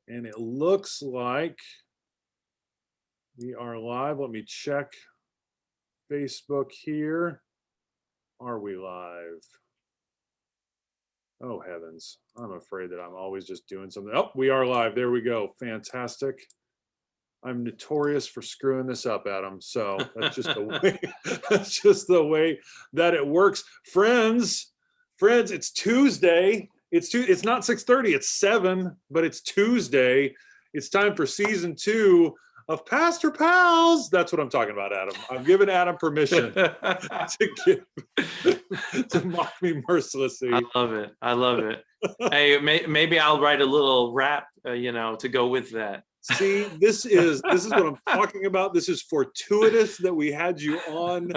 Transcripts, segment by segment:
And it looks like we are live. Let me check Facebook here. Are we live? Oh, heavens. I'm afraid that I'm always just doing something. Oh, we are live. There we go. Fantastic. I'm notorious for screwing this up, Adam. So that's just the way. That's just the way that it works. Friends, it's Tuesday. It's not 6:30. It's 7, but it's Tuesday. It's time for season 2 of Pastor Pals. That's what I'm talking about, Adam. I've given Adam permission to mock me mercilessly. I love it. I love it. Hey, maybe I'll write a little rap, to go with that. See, this is what I'm talking about. This is fortuitous that we had you on,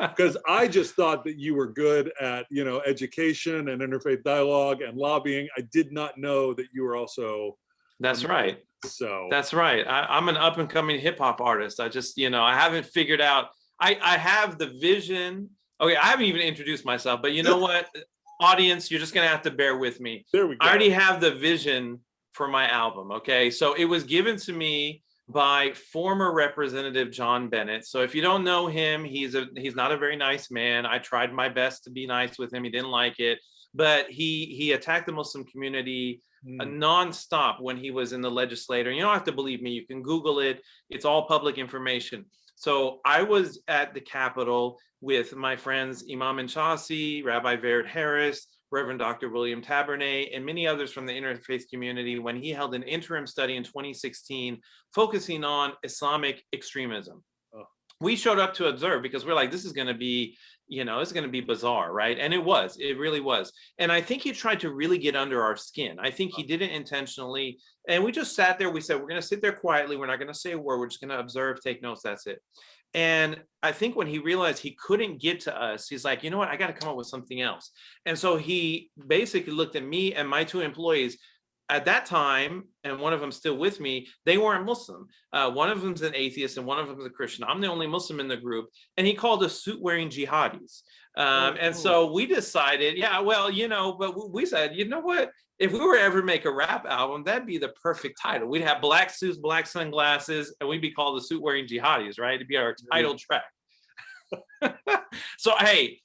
because I just thought that you were good at, education and interfaith dialogue and lobbying. I did not know that you were also. That's right. So that's right. I'm an up and coming hip hop artist. I just, I haven't figured out. I have the vision. Okay, I haven't even introduced myself, but you know what, audience, you're just gonna have to bear with me. There we go. I already have the vision for my album. Okay, so it was given to me by former Representative John Bennett. So if you don't know him, he's not a very nice man. I tried my best to be nice with him. He didn't like it, but he attacked the Muslim community nonstop when he was in the legislature. You don't have to believe me. You can Google it. It's all public information. So I was at the Capitol with my friends Imam Inchasi, Rabbi Vered Harris, Reverend Dr. William Tabernay, and many others from the interfaith community when he held an interim study in 2016 focusing on Islamic extremism. Oh. We showed up to observe because we're like, this is going to be, it's going to be bizarre, right? And it really was. And I think he tried to really get under our skin. I think he did it intentionally. And we just sat there. We said, we're going to sit there quietly. We're not going to say a word. We're just going to observe, take notes. That's it. And I think when he realized he couldn't get to us, he's like, you know what? I got to come up with something else. And so he basically looked at me and my 2 employees at that time, and one of them still with me. They weren't Muslim. One of them's an atheist and one of them's a Christian. I'm the only Muslim in the group. And he called us suit-wearing jihadis. And so we decided, but we said, you know what? If we were to ever make a rap album, that'd be the perfect title. We'd have black suits, black sunglasses, and we'd be called the suit-wearing jihadis, right? It'd be our title track. So, hey,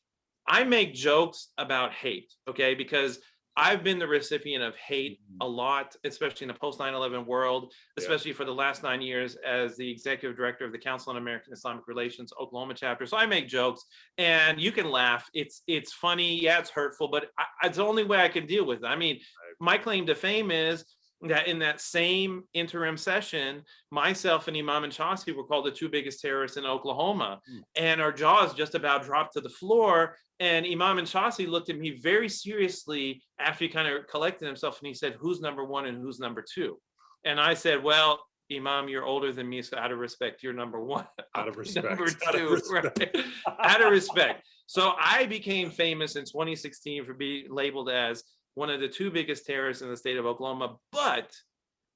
I make jokes about hate, okay? Because I've been the recipient of hate a lot, especially in the post 9/11 world, especially for the last 9 years as the executive director of the Council on American Islamic Relations Oklahoma chapter. So I make jokes, and you can laugh. It's funny, yeah, it's hurtful, but it's the only way I can deal with it. I mean, my claim to fame is that in that same interim session, myself and Imam Inchasi were called the 2 biggest terrorists in Oklahoma, and our jaws just about dropped to the floor. And Imam Inchasi looked at me very seriously after he kind of collected himself, and he said, "Who's number 1 and who's number 2?" And I said, "Well, Imam, you're older than me, so out of respect, you're number 1." Out of respect. Number 2, out of respect. right? Out of respect. So I became famous in 2016 for being labeled as one of the 2 biggest terrorists in the state of Oklahoma, but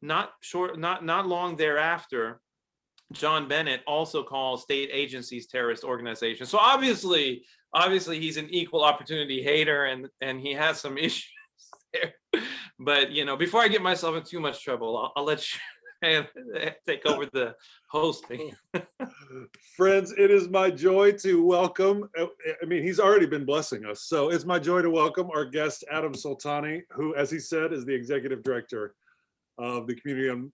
not long thereafter, John Bennett also called state agencies terrorist organizations. So obviously he's an equal opportunity hater, and he has some issues there. But before I get myself in too much trouble, I'll let you take over the hosting. Friends, it is my joy to welcome, I mean, he's already been blessing us, so it's my joy to welcome our guest, Adam Soltani, who, as he said, is the executive director of the Community on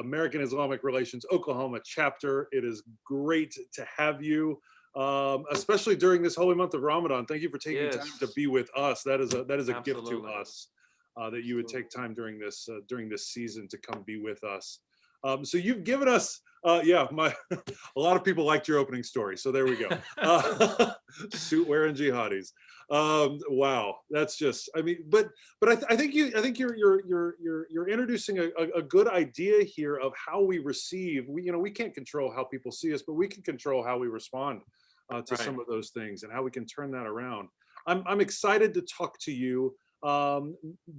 American Islamic Relations Oklahoma chapter. It is great to have you, especially during this holy month of Ramadan. Thank you for taking time to be with us. That is a gift to us. That you would take time during this season to come be with us. So you've given us, a lot of people liked your opening story. So there we go. Suit wearing jihadis. Wow, that's just. I mean, but I think you're introducing a good idea here of how we receive. We can't control how people see us, but we can control how we respond to some of those things and how we can turn that around. I'm excited to talk to you.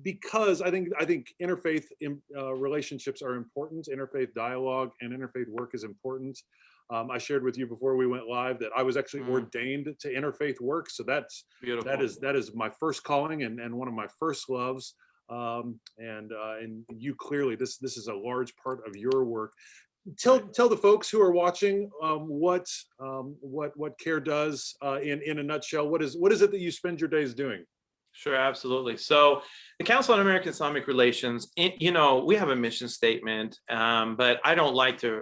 Because I think interfaith relationships are important. Interfaith dialogue and interfaith work is important. I shared with you before we went live that I was actually ordained to interfaith work. So that's beautiful. That is my first calling and one of my first loves. and you clearly, this is a large part of your work. Tell the folks who are watching what CARE does in a nutshell. What is it that you spend your days doing? Sure, absolutely. So the Council on American Islamic Relations, we have a mission statement, but I don't like to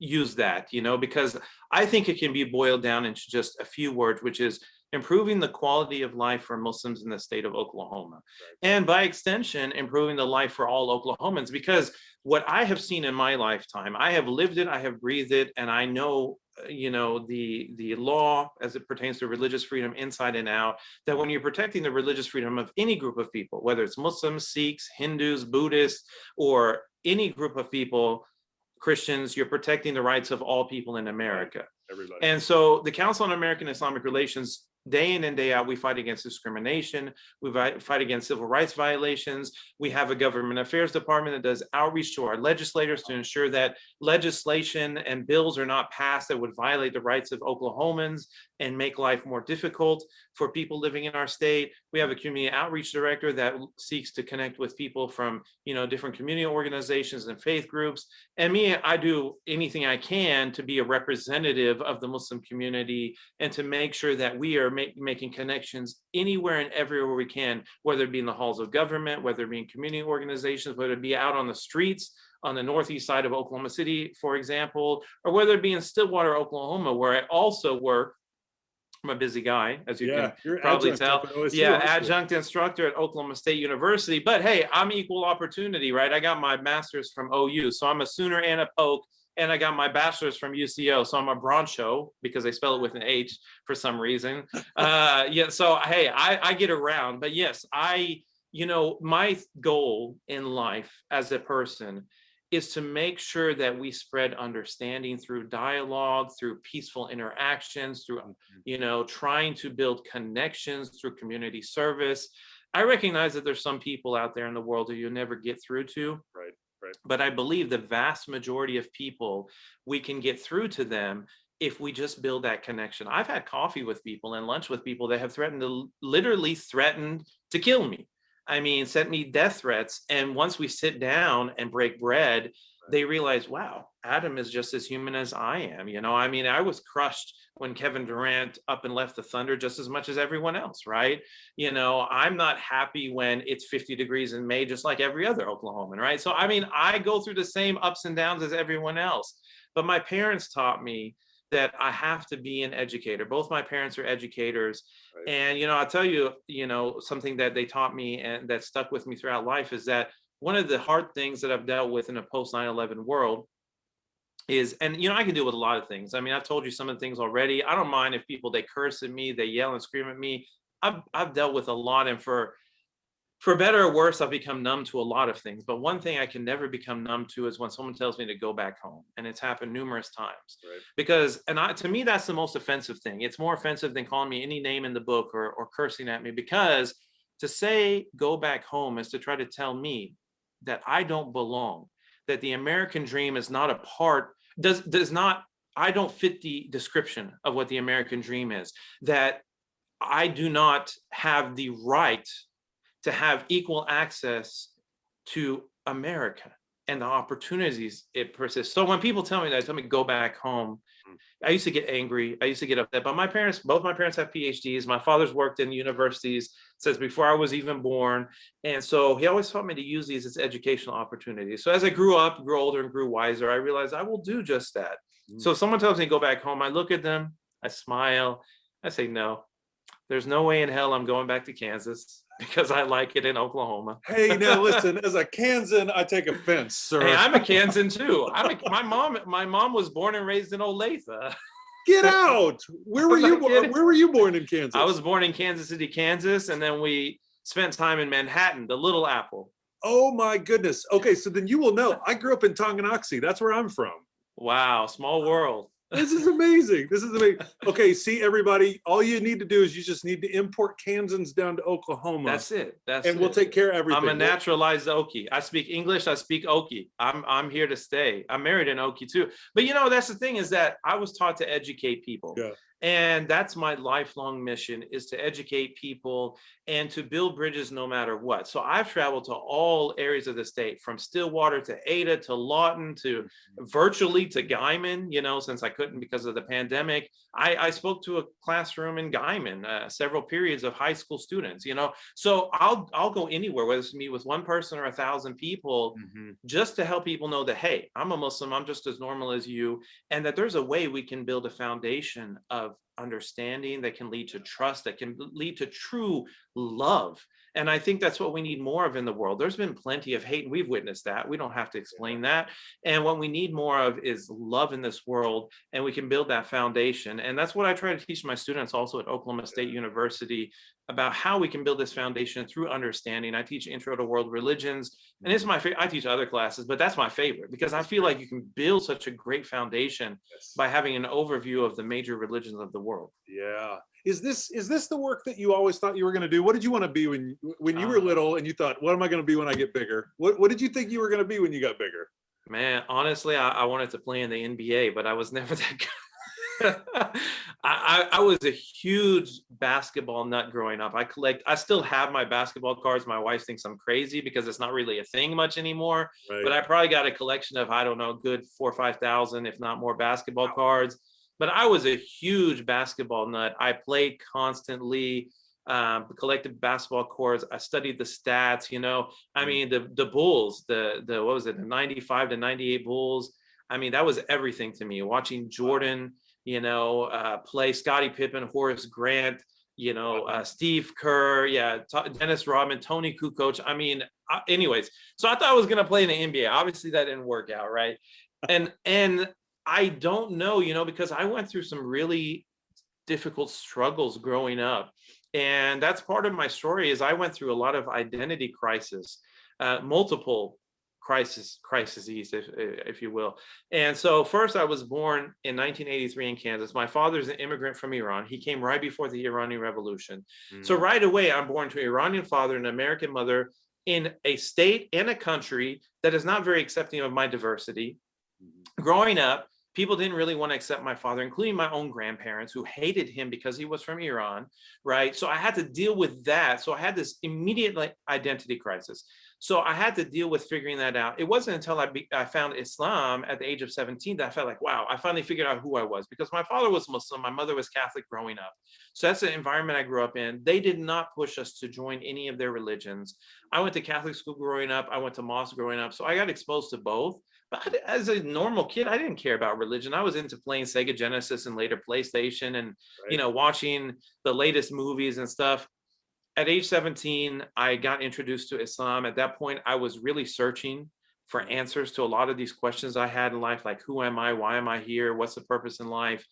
use that, because I think it can be boiled down into just a few words, which is improving the quality of life for Muslims in the state of Oklahoma. Right. And by extension, improving the life for all Oklahomans, because what I have seen in my lifetime, I have lived it, I have breathed it, and I know, the law as it pertains to religious freedom inside and out, that when you're protecting the religious freedom of any group of people, whether it's Muslims, Sikhs, Hindus, Buddhists, or any group of people, Christians, you're protecting the rights of all people in America. Everybody. And so the Council on American Islamic Relations, day in and day out, we fight against discrimination. We fight against civil rights violations. We have a government affairs department that does outreach to our legislators to ensure that legislation and bills are not passed that would violate the rights of Oklahomans and make life more difficult for people living in our state. We have a community outreach director that seeks to connect with people from, different community organizations and faith groups. And me, I do anything I can to be a representative of the Muslim community and to make sure that we are making connections anywhere and everywhere we can, whether it be in the halls of government, whether it be in community organizations, whether it be out on the streets on the northeast side of Oklahoma City, for example, or whether it be in Stillwater, Oklahoma, where I also work. I'm a busy guy, as you can probably tell. Adjunct instructor at Oklahoma State University. But hey, I'm equal opportunity, right? I got my master's from OU, so I'm a Sooner and a Poke, and I got my bachelor's from UCO, so I'm a Broncho because they spell it with an H for some reason. So hey, I get around. But yes, my goal in life as a person is to make sure that we spread understanding through dialogue, through peaceful interactions, through, trying to build connections through community service. I recognize that there's some people out there in the world that you'll never get through to. Right. But I believe the vast majority of people, we can get through to them if we just build that connection. I've had coffee with people and lunch with people that have literally threatened to kill me. Sent me death threats. And once we sit down and break bread, they realize, wow, Adam is just as human as I am. I was crushed when Kevin Durant up and left the Thunder just as much as everyone else, right? I'm not happy when it's 50 degrees in May, just like every other Oklahoman, right? So, I go through the same ups and downs as everyone else. But my parents taught me that I have to be an educator. Both my parents are educators. Right. And, I'll tell you, something that they taught me and that stuck with me throughout life is that one of the hard things that I've dealt with in a post 9/11 world is, and, I can deal with a lot of things. I've told you some of the things already. I don't mind if people, they curse at me, they yell and scream at me. I've dealt with a lot. And for better or worse, I've become numb to a lot of things. But one thing I can never become numb to is when someone tells me to go back home. And it's happened numerous times. Right. Because, to me, that's the most offensive thing. It's more offensive than calling me any name in the book or cursing at me. Because to say go back home is to try to tell me that I don't belong, that the American dream is not a part, I don't fit the description of what the American dream is, that I do not have the right to have equal access to America and the opportunities it persists. So when people tell me go back home, I used to get angry. I used to get upset. But both my parents have PhDs. My father's worked in universities since before I was even born. And so he always taught me to use these as educational opportunities. So as I grew older and grew wiser, I realized I will do just that. So if someone tells me to go back home, I look at them, I smile, I say, no, there's no way in hell I'm going back to Kansas, because I like it in Oklahoma. Hey, now listen, as a Kansan, I take offense, sir. Hey, I'm a Kansan too. My mom was born and raised in Olathe. Get out! Where were you born in Kansas? I was born in Kansas City, Kansas, and then we spent time in Manhattan, the Little Apple. Oh my goodness. Okay, so then you will know. I grew up in Tonganoxie. That's where I'm from. Wow, small world. This is amazing. Okay, see, everybody, all you need to do is you just need to import Kansans down to Oklahoma. That's it. We'll take care of everything. I'm a naturalized Okie. I speak English. I speak Okie. I'm here to stay. I'm married in Okie too. But that's the thing, is that I was taught to educate people. Yeah. And that's my lifelong mission, is to educate people and to build bridges no matter what. So I've traveled to all areas of the state, from Stillwater to Ada to Lawton to virtually to Guyman, since I couldn't because of the pandemic. I spoke to a classroom in Guyman, several periods of high school students, So I'll go anywhere, whether it's meet with one person or 1,000 people, just to help people know that, hey, I'm a Muslim, I'm just as normal as you, and that there's a way we can build a foundation of understanding that can lead to trust, that can lead to true love. And I think that's what we need more of in the world. There's been plenty of hate, and we've witnessed that. We don't have to explain that. And what we need more of is love in this world, and we can build that foundation. And that's what I try to teach my students also at Oklahoma State University, about how we can build this foundation through understanding. I teach Intro to World Religions, and it's my favorite. I teach other classes, but that's my favorite, because I feel like you can build such a great foundation by having an overview of the major religions of the world. Yeah. Is this the work that you always thought you were going to do? What did you want to be when you were little and you thought, what am I going to be when I get bigger? What did you think you were going to be when you got bigger? Man, honestly, I wanted to play in the NBA, but I was never that good. I was a huge basketball nut growing up. I still have my basketball cards. My wife thinks I'm crazy because it's not really a thing much anymore. Right. But I probably got a collection of, I don't know, good 4,000 or 5,000, if not more, basketball cards. But I was a huge basketball nut. I played constantly, collected basketball cards. I studied the stats. I mean, the Bulls, the what was it, the 95 to 98 Bulls. I mean, that was everything to me. Watching Jordan, play, Scottie Pippen, Horace Grant, Steve Kerr, Dennis Rodman, Tony Kukoc. I mean, anyways, so I thought I was going to play in the NBA. Obviously that didn't work out. Right. And I don't know, because I went through some really difficult struggles growing up. And that's part of my story, is I went through a lot of identity crisis, multiple crises, if you will. And so first, I was born in 1983 in Kansas. My father's an immigrant from Iran. He came right before the Iranian Revolution. So right away, I'm born to an Iranian father and an American mother, in a state and a country that is not very accepting of my diversity. Growing up, people didn't really want to accept my father, including my own grandparents, who hated him because he was from Iran, right? So I had to deal with that. So I had this immediate identity crisis. So I had to deal with figuring that out. It wasn't until I found Islam at the age of 17 that I felt like, wow, I finally figured out who I was, because my father was Muslim, my mother was Catholic growing up. So that's the environment I grew up in. They did not push us to join any of their religions. I went to Catholic school growing up. I went to mosque growing up. So I got exposed to both. But as a normal kid, I didn't care about religion. I was into playing Sega Genesis and later PlayStation, and watching the latest movies and stuff. At age 17, I got introduced to Islam. At that point, I was really searching for answers to a lot of these questions I had in life, like, who am I? Why am I here? What's the purpose in life?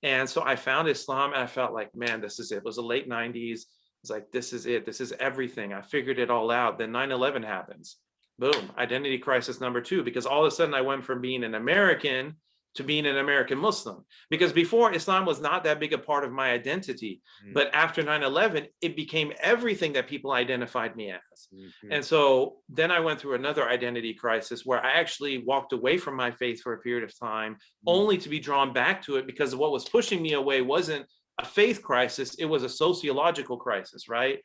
And so I found Islam, and I felt like, man, this is it. It was the late 90s. It's like, this is it. This is everything. I figured it all out. Then 9/11 happens. Boom, identity crisis number 2, because all of a sudden I went from being an American to being an American Muslim. Because before, Islam was not that big a part of my identity. But after 9/11, it became everything that people identified me as. And so then I went through another identity crisis, where I actually walked away from my faith for a period of time, only to be drawn back to it, because what was pushing me away wasn't a faith crisis, it was a sociological crisis, right?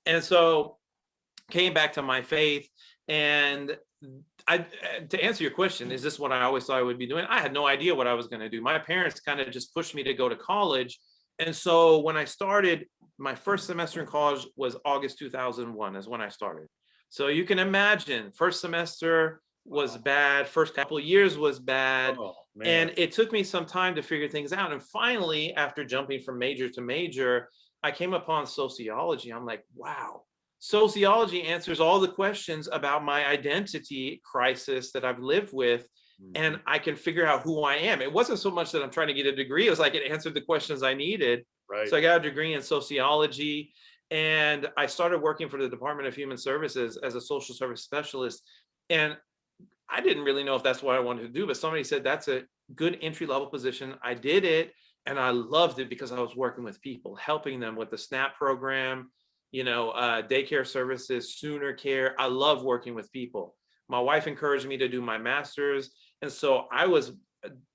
And so came back to my faith. And to answer your question, is this what I always thought I would be doing? I had no idea what I was going to do. My parents kind of just pushed me to go to college. And so when I started, my first semester in college was August 2001 is when I started. So you can imagine, first semester was bad. First couple of years was bad. And it took me some time to figure things out. And finally, after jumping from major to major, I came upon sociology. I'm like, wow. Sociology answers all the questions about my identity crisis that I've lived with, and I can figure out who I am. It wasn't so much that I'm trying to get a degree. It was like it answered the questions I needed. Right. So I got a degree in sociology, and I started working for the Department of Human Services as a social service specialist. And I didn't really know if that's what I wanted to do, but somebody said that's a good entry-level position. I did it, and I loved it because I was working with people, helping them with the SNAP program, daycare services, sooner care. I love working with people. My wife encouraged me to do my master's. And so I was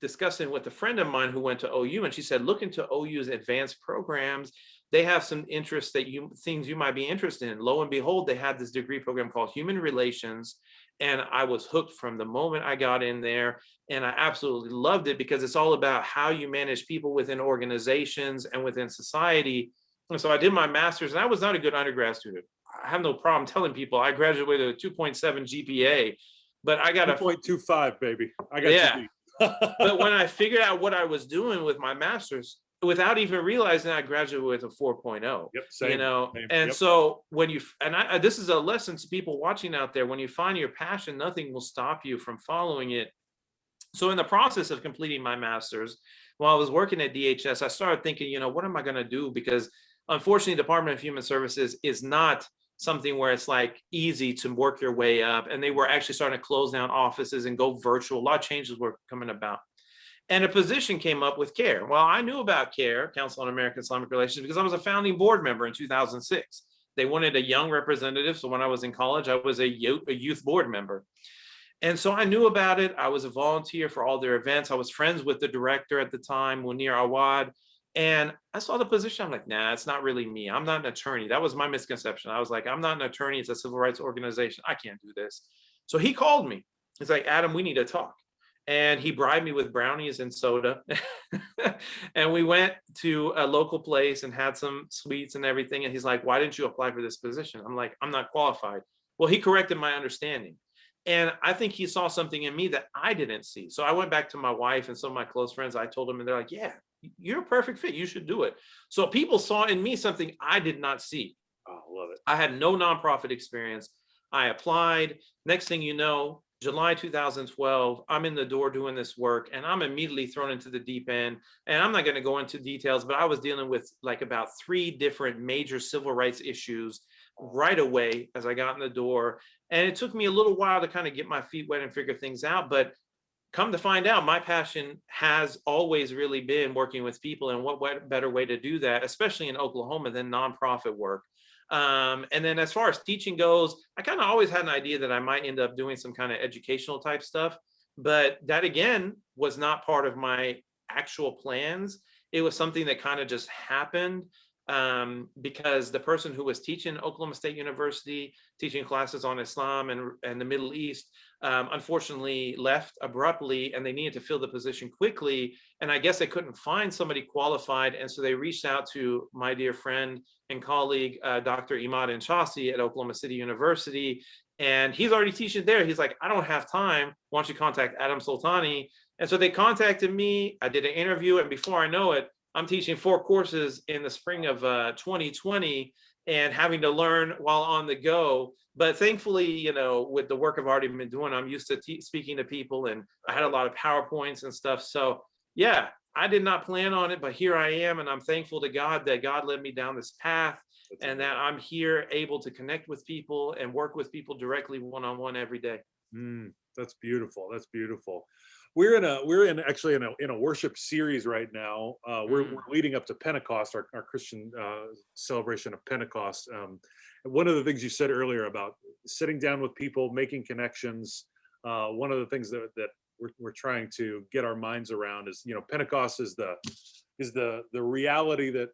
discussing with a friend of mine who went to OU, and she said, look into OU's advanced programs. They have some interests things you might be interested in. Lo and behold, they had this degree program called Human Relations. And I was hooked from the moment I got in there. And I absolutely loved it because it's all about how you manage people within organizations and within society. And so I did my master's, and I was not a good undergrad student. I have no problem telling people I graduated with a 2.7 GPA, but I got a 2.25, baby. I got yeah. you. But when I figured out what I was doing with my master's, without even realizing, I graduated with a 4.0. Yep, same, you know, same, and yep. so when you this is a lesson to people watching out there. When you find your passion, nothing will stop you from following it. So in the process of completing my master's, while I was working at DHS, I started thinking, you know, what am I going to do? Because unfortunately, the Department of Human Services is not something where it's like easy to work your way up. And they were actually starting to close down offices and go virtual. A lot of changes were coming about. And a position came up with CARE. Well, I knew about CARE, Council on American Islamic Relations, because I was a founding board member in 2006. They wanted a young representative. So when I was in college, I was a youth board member. And so I knew about it. I was a volunteer for all their events. I was friends with the director at the time, Munir Awad. And I saw the position. I'm like, nah, it's not really me. I'm not an attorney. That was my misconception. I was like, I'm not an attorney. It's a civil rights organization. I can't do this. So he called me. He's like, Adam, we need to talk. And he bribed me with brownies and soda. And we went to a local place and had some sweets and everything. And he's like, why didn't you apply for this position? I'm like, I'm not qualified. Well, he corrected my understanding. And I think he saw something in me that I didn't see. So I went back to my wife and some of my close friends. I told them, and they're like, yeah, you're a perfect fit. You should do it. So people saw in me something I did not see. Oh, love it. I had no nonprofit experience. I applied. Next thing you know, July 2012, I'm in the door doing this work, and I'm immediately thrown into the deep end. And I'm not going to go into details, but I was dealing with like about 3 different major civil rights issues right away as I got in the door. And it took me a little while to kind of get my feet wet and figure things out. But come to find out, my passion has always really been working with people. And what better way to do that, especially in Oklahoma, than nonprofit work. And then as far as teaching goes, I kind of always had an idea that I might end up doing some kind of educational type stuff. But that, again, was not part of my actual plans. It was something that kind of just happened. Because the person who was teaching Oklahoma State University, teaching classes on Islam and the Middle East, unfortunately left abruptly, and they needed to fill the position quickly. And I guess they couldn't find somebody qualified. And so they reached out to my dear friend and colleague, Dr. Imad Inchasi at Oklahoma City University. And he's already teaching there. He's like, I don't have time. Why don't you contact Adam Soltani? And so they contacted me. I did an interview. And before I know it, I'm teaching 4 courses in the spring of 2020 and having to learn while on the go. But thankfully, you know, with the work I've already been doing, I'm used to speaking to people, and I had a lot of PowerPoints and stuff. So yeah, I did not plan on it, but here I am. And I'm thankful to God that God led me down this path, and that I'm here able to connect with people and work with people directly one-on-one every day. That's beautiful. That's beautiful. We're actually in a worship series right now. We're leading up to Pentecost, our Christian celebration of Pentecost. One of the things you said earlier about sitting down with people, making connections. One of the things that we're trying to get our minds around is, you know, Pentecost is the reality that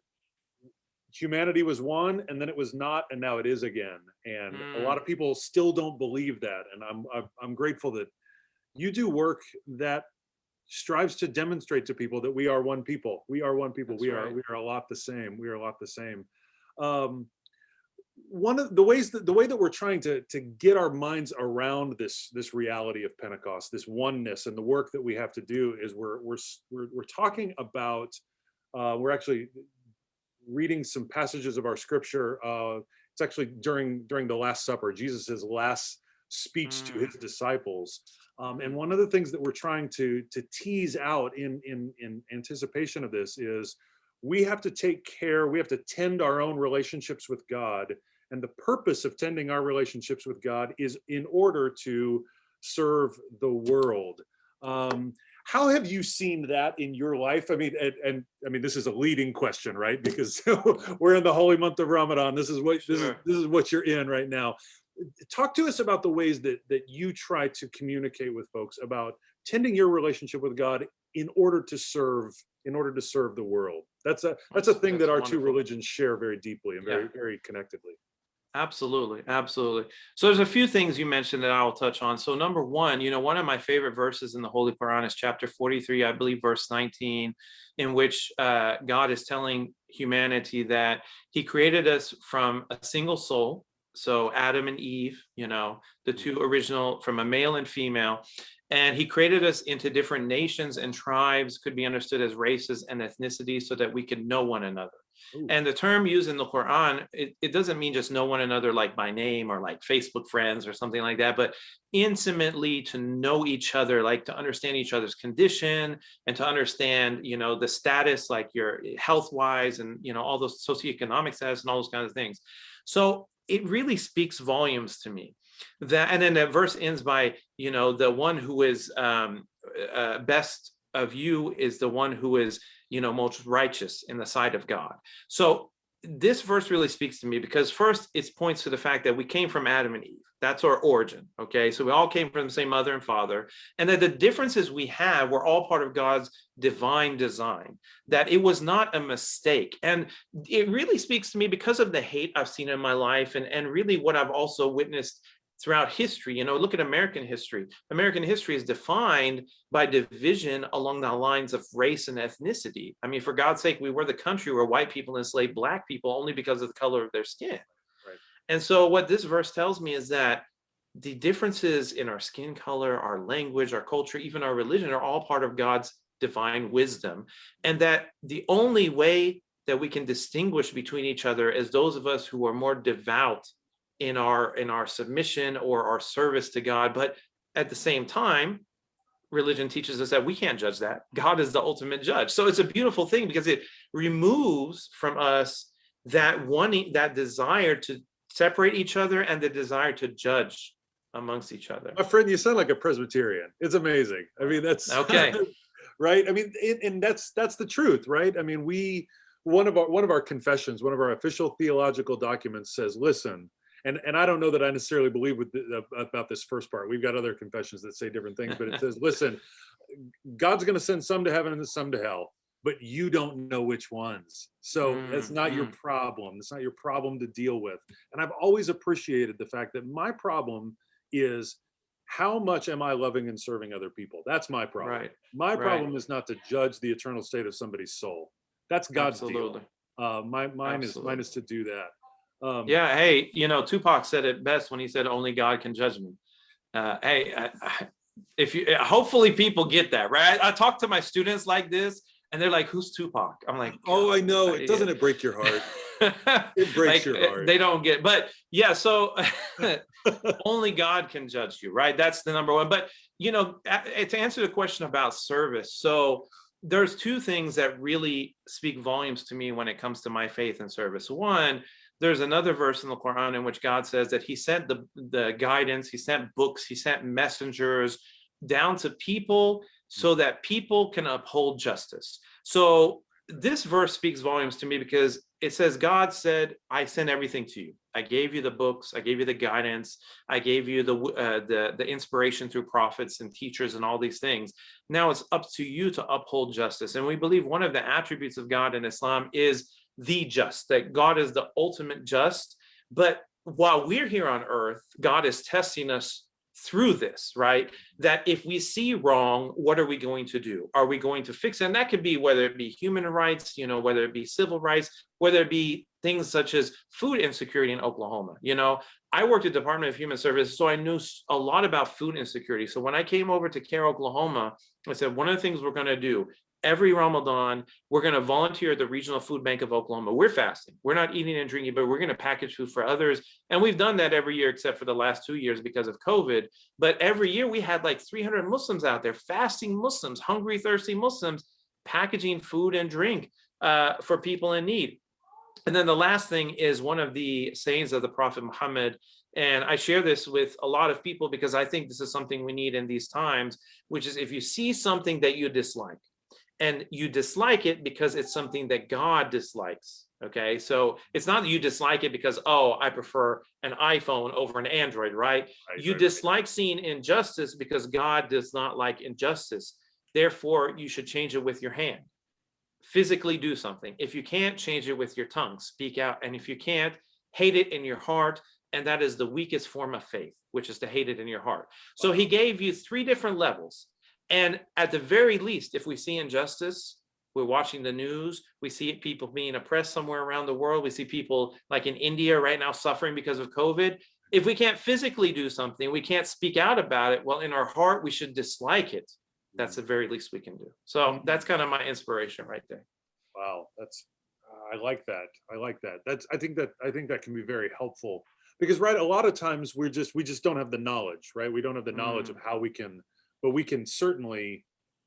humanity was one, and then it was not, and now it is again. And a lot of people still don't believe that. And I'm grateful that you do work that strives to demonstrate to people that we are one people. We are one people. We are a lot the same. We are a lot the same. One of the ways that we're trying to get our minds around this reality of Pentecost, this oneness, and the work that we have to do is we're talking about we're actually reading some passages of our scripture. It's actually during the Last Supper, Jesus's last speech to his disciples. And one of the things that we're trying to tease out in anticipation of this is we have to take care, we have to tend our own relationships with God. And the purpose of tending our relationships with God is in order to serve the world. How have you seen that in your life? I mean, and I mean, this is a leading question, right? Because we're in the holy month of Ramadan. This is what you're in right now. Talk to us about the ways that you try to communicate with folks about tending your relationship with God in order to serve the world. That's a thing that our two wonderful. religions share very deeply and very, Yeah. very connectedly. Absolutely, absolutely. So there's a few things you mentioned that I'll touch on. So number one, one of my favorite verses in the Holy Quran is chapter 43, I believe, verse 19, in which God is telling humanity that he created us from a single soul. So Adam and Eve, the two original, from a male and female. And he created us into different nations and tribes, could be understood as races and ethnicities, so that we could know one another. Ooh. And the term used in the Quran, it doesn't mean just know one another like by name or like Facebook friends or something like that, but intimately to know each other, like to understand each other's condition and to understand, the status, like your health wise and, all those socioeconomic status and all those kinds of things. So it really speaks volumes to me. And then that verse ends by, the one who is best of you is the one who is, most righteous in the sight of God. So this verse really speaks to me because first it points to the fact that we came from Adam and Eve. That's our origin. Okay. So we all came from the same mother and father, and that the differences we have were all part of God's divine design, that it was not a mistake. And it really speaks to me because of the hate I've seen in my life and really what I've also witnessed throughout history. Look at American history. American history is defined by division along the lines of race and ethnicity. I mean, for God's sake, we were the country where white people enslaved Black people only because of the color of their skin. Right. And so what this verse tells me is that the differences in our skin color, our language, our culture, even our religion are all part of God's divine wisdom. And that the only way that we can distinguish between each other is those of us who are more devout in our submission or our service to God. But at the same time, religion teaches us that we can't judge that. God is the ultimate judge. So it's a beautiful thing because it removes from us that desire to separate each other and the desire to judge amongst each other. My friend, you sound like a Presbyterian. It's amazing. I mean, that's okay. Right. I mean, and that's the truth, right? I mean, one of our confessions, one of our official theological documents says, listen. And I don't know that I necessarily believe about this first part. We've got other confessions that say different things, but it says, listen, God's going to send some to heaven and some to hell, but you don't know which ones. So that's not your problem. It's not your problem to deal with. And I've always appreciated the fact that my problem is how much am I loving and serving other people? That's my problem. Right. My problem is not to judge the eternal state of somebody's soul. That's God's Absolutely. deal. Mine is to do that. Yeah, hey, Tupac said it best when he said, "Only God can judge me." Hey, if you, hopefully people get that, right? I talk to my students like this, and they're like, "Who's Tupac?" I'm like, "Oh, I know." It doesn't it break your heart? It breaks your heart. They don't get, but yeah. So only God can judge you, right? That's the number one. But to answer the question about service, so there's two things that really speak volumes to me when it comes to my faith and service. One, there's another verse in the Quran in which God says that he sent the guidance, he sent books, he sent messengers down to people so that people can uphold justice. So this verse speaks volumes to me because it says, God said, I sent everything to you. I gave you the books, I gave you the guidance, I gave you the inspiration through prophets and teachers and all these things. Now it's up to you to uphold justice. And we believe one of the attributes of God in Islam is the just, that God is the ultimate just. But while we're here on earth, God is testing us through this, right? That if we see wrong, what are we going to do? Are we going to fix it? And that could be whether it be human rights, whether it be civil rights, whether it be things such as food insecurity in Oklahoma. I worked at the Department of Human Services, so I knew a lot about food insecurity. So when I came over to CARE Oklahoma, I said, one of the things we're going to do every Ramadan, we're going to volunteer at the Regional Food Bank of Oklahoma. We're fasting. We're not eating and drinking, but we're going to package food for others. And we've done that every year except for the last 2 years because of COVID. But every year we had like 300 Muslims out there, fasting Muslims, hungry, thirsty Muslims, packaging food and drink for people in need. And then the last thing is one of the sayings of the Prophet Muhammad. And I share this with a lot of people because I think this is something we need in these times, which is if you see something that you dislike, and you dislike it because it's something that God dislikes, Okay, so it's not that you dislike it because, oh, I prefer an iPhone over an Android, right? You dislike seeing injustice because God does not like injustice. Therefore, you should change it with your hand. Physically do something. If you can't, change it with your tongue, speak out. And if you can't, hate it in your heart. And that is the weakest form of faith, which is to hate it in your heart. So he gave you 3 different levels. And at the very least, if we see injustice, we're watching the news, we see people being oppressed somewhere around the world, we see people like in India right now suffering because of COVID. If we can't physically do something, we can't speak out about it, well, in our heart, we should dislike it. That's the very least we can do. So that's kind of my inspiration right there. Wow, that's I like that. I like that. I think that can be very helpful because right, a lot of times we just don't have the knowledge, right? We don't have the knowledge of how we can, but we can certainly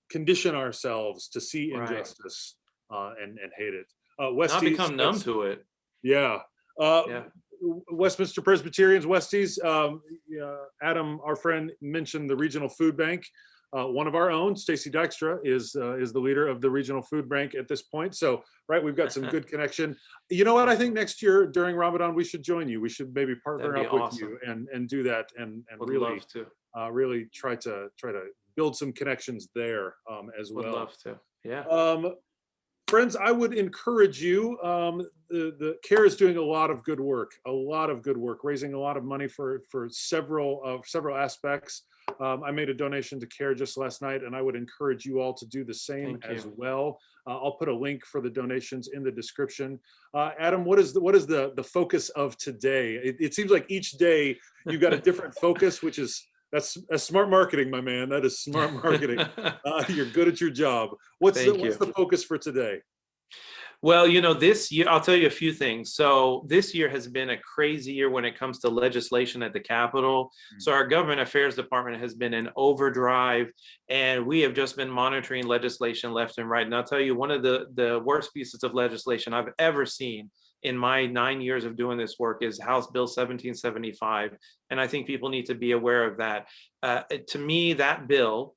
condition ourselves to see injustice and hate it. Not become numb to it. Yeah. Westminster Presbyterians, Westies. Adam, our friend, mentioned the regional food bank. One of our own, Stacy Dykstra, is the leader of the regional food bank at this point. So, right, we've got some good connection. You know what? I think next year during Ramadan we should join you. We should maybe partner up with you and do that and really try to build some connections there as well. Would love to. Yeah. Friends, I would encourage you. The CARE is doing a lot of good work, raising a lot of money for several aspects. I made a donation to CARE just last night, and I would encourage you all to do the same as well. I'll put a link for the donations in the description. Adam, what is the focus of today? It seems like each day you've got a different focus, which is that's smart marketing, my man. That is smart marketing. You're good at your job. What's the focus for today? Well, this year, I'll tell you a few things. So this year has been a crazy year when it comes to legislation at the Capitol. So our government affairs department has been in overdrive, and we have just been monitoring legislation left and right. And I'll tell you, one of the worst pieces of legislation I've ever seen in my 9 years of doing this work is House Bill 1775. And I think people need to be aware of that. To me, that bill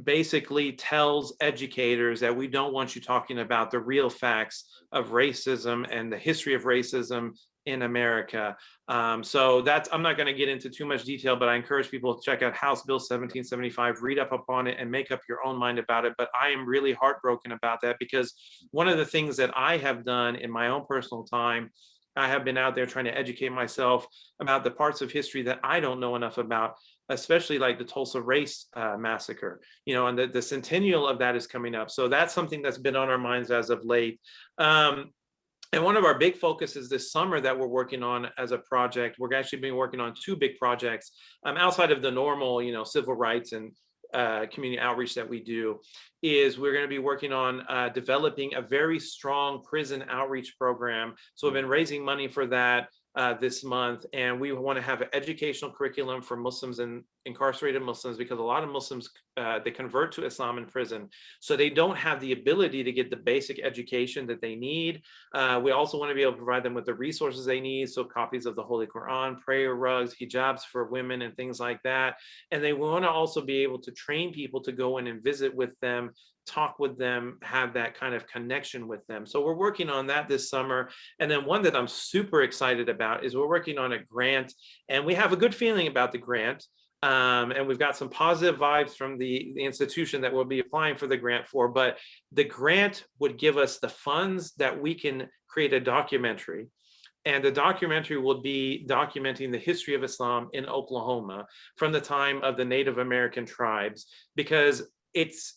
basically tells educators that we don't want you talking about the real facts of racism and the history of racism in America. So I'm not going to get into too much detail, but I encourage people to check out House Bill 1775, read up upon it and make up your own mind about it. But I am really heartbroken about that because one of the things that I have done in my own personal time, I have been out there trying to educate myself about the parts of history that I don't know enough about, especially like the Tulsa race massacre, and the centennial of that is coming up. So that's something that's been on our minds as of late. And one of our big focuses this summer that we're working on as a project, we're actually been working on 2 big projects outside of the normal, civil rights and community outreach that we do, is we're going to be working on developing a very strong prison outreach program. So we've been raising money for that this month, and we want to have an educational curriculum for Muslims and incarcerated Muslims, because a lot of Muslims they convert to Islam in prison, so they don't have the ability to get the basic education that they need. We also want to be able to provide them with the resources they need, so copies of the Holy Quran, prayer rugs, hijabs for women, and things like that. And they want to also be able to train people to go in and visit with them, talk with them, have that kind of connection with them. So we're working on that this summer. And then one that I'm super excited about is we're working on a grant, and we have a good feeling about the grant. And we've got some positive vibes from the institution that we'll be applying for the grant for, but the grant would give us the funds that we can create a documentary. And the documentary will be documenting the history of Islam in Oklahoma from the time of the Native American tribes, because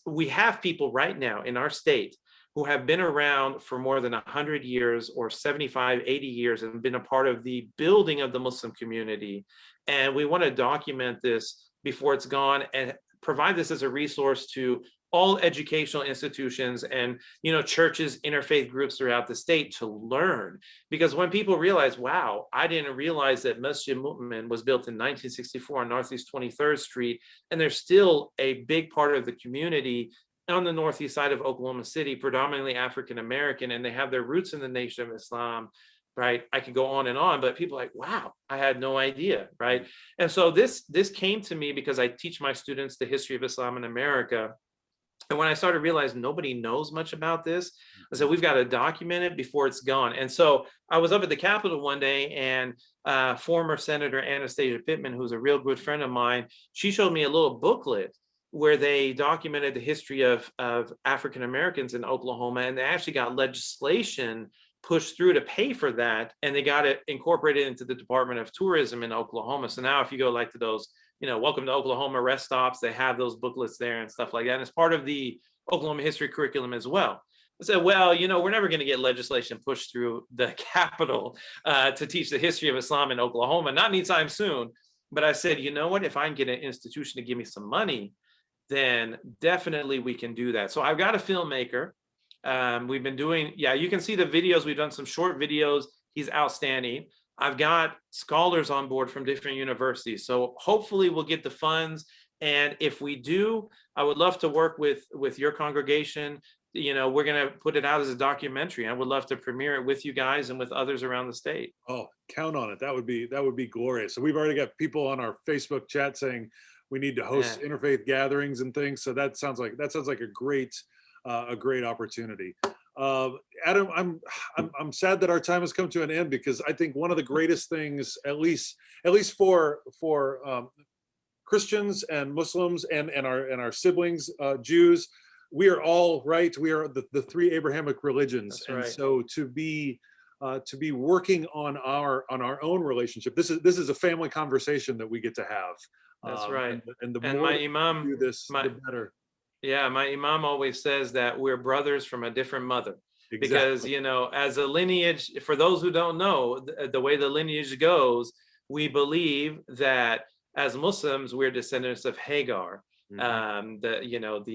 we have people right now in our state who have been around for more than 100 years or 75, 80 years and been a part of the building of the Muslim community. And we want to document this before it's gone and provide this as a resource to all educational institutions and churches, interfaith groups throughout the state to learn. Because when people realize, wow, I didn't realize that Masjid Mu'min was built in 1964 on Northeast 23rd Street, and there's still a big part of the community on the northeast side of Oklahoma City, predominantly African American, and they have their roots in the Nation of Islam, right? I could go on and on, but people are like, wow, I had no idea, right? And so this came to me because I teach my students the history of Islam in America. And when I started realizing nobody knows much about this, I said, we've got to document it before it's gone. And so I was up at the Capitol one day, and former Senator Anastasia Pittman, who's a real good friend of mine, she showed me a little booklet where they documented the history of African Americans in Oklahoma. And they actually got legislation pushed through to pay for that. And they got it incorporated into the Department of Tourism in Oklahoma. So now if you go like to those, welcome to Oklahoma rest stops, they have those booklets there and stuff like that. And it's part of the Oklahoma history curriculum as well. I said, well, we're never going to get legislation pushed through the Capitol to teach the history of Islam in Oklahoma, not anytime soon. But I said, you know what, if I can get an institution to give me some money, then definitely we can do that. So I've got a filmmaker. We've been doing, you can see the videos. We've done some short videos. He's outstanding. I've got scholars on board from different universities. So hopefully we'll get the funds. And if we do, I would love to work with your congregation. We're going to put it out as a documentary. I would love to premiere it with you guys and with others around the state. Oh, count on it. That would be glorious. So we've already got people on our Facebook chat saying we need to host interfaith gatherings and things. So that sounds like a great opportunity. Adam, I'm sad that our time has come to an end, because I think one of the greatest things, at least for Christians and Muslims and our siblings, Jews, we are all right. We are the three Abrahamic religions. That's right. And so to be working on our own relationship, this is a family conversation that we get to have. That's right. And the And more my imam, we do this, the better. Yeah, my imam always says that we're brothers from a different mother. Exactly. Because, as a lineage, for those who don't know, the way the lineage goes, we believe that as Muslims, we're descendants of Hagar. Mm-hmm.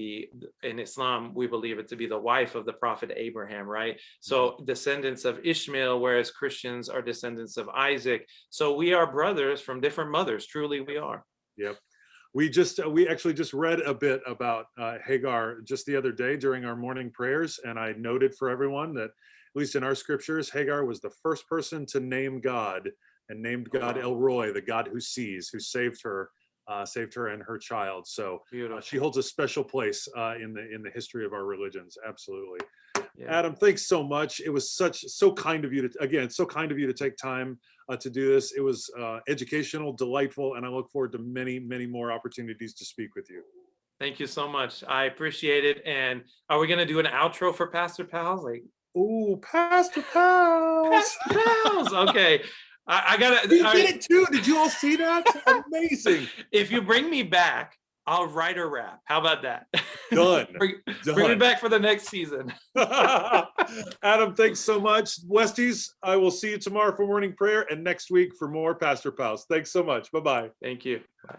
In Islam, we believe it to be the wife of the prophet Abraham, right? So descendants of Ishmael, whereas Christians are descendants of Isaac. So we are brothers from different mothers. Truly, we are. Yep. We actually just read a bit about Hagar just the other day during our morning prayers, and I noted for everyone that, at least in our scriptures, Hagar was the first person to name God, and named God El Roy, the God who sees, who saved her and her child. So she holds a special place in the history of our religions. Absolutely. Yeah. Adam, thanks so much. It was so kind of you to take time to do this. It was educational, delightful, and I look forward to many, many more opportunities to speak with you. Thank you so much. I appreciate it. And are we going to do an outro for Pastor Pals? Ooh, Pastor Pals. Pastor Pals. Okay. I gotta. We did it too. Did you all see that? Amazing. If you bring me back, I'll write a rap. How about that? Done. Bring me back for the next season. Adam, thanks so much. Westies, I will see you tomorrow for morning prayer and next week for more Pastor Pals. Thanks so much. Bye-bye. Thank you. Bye.